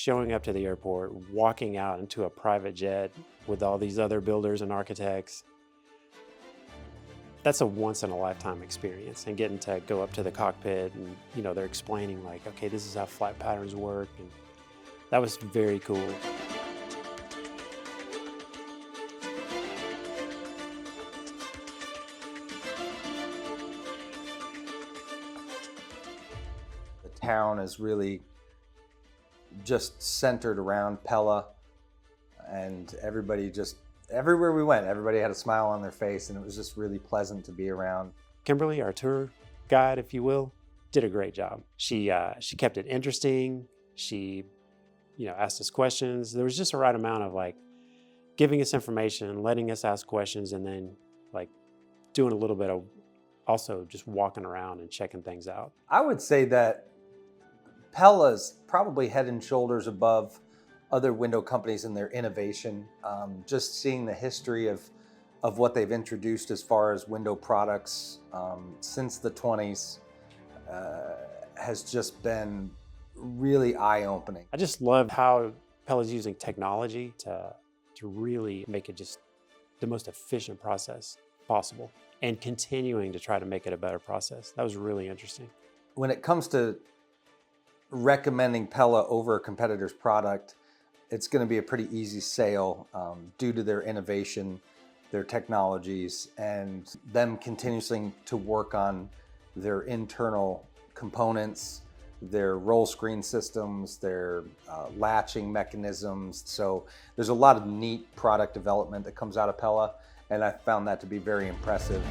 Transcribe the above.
showing up to the airport, walking out into a private jet with all these other builders and architects. That's a once in a lifetime experience, and getting to go up to the cockpit and, they're explaining like, okay, this is how flight patterns work. And that was very cool. The town is really just centered around Pella, and everywhere we went, everybody had a smile on their face, and it was just really pleasant to be around. Kimberly, our tour guide, if you will, did a great job. She kept it interesting. She, asked us questions. There was just a right amount of like giving us information, letting us ask questions, and then like doing a little bit of also just walking around and checking things out. I would say that Pella's probably head and shoulders above other window companies in their innovation. Just seeing the history of what they've introduced as far as window products since the 20s has just been really eye-opening. I just love how Pella's using technology to really make it just the most efficient process possible, and continuing to try to make it a better process. That was really interesting. When it comes to recommending Pella over a competitor's product, it's going to be a pretty easy sale due to their innovation, their technologies, and them continuing to work on their internal components, their roll screen systems, their latching mechanisms. So there's a lot of neat product development that comes out of Pella, and I found that to be very impressive.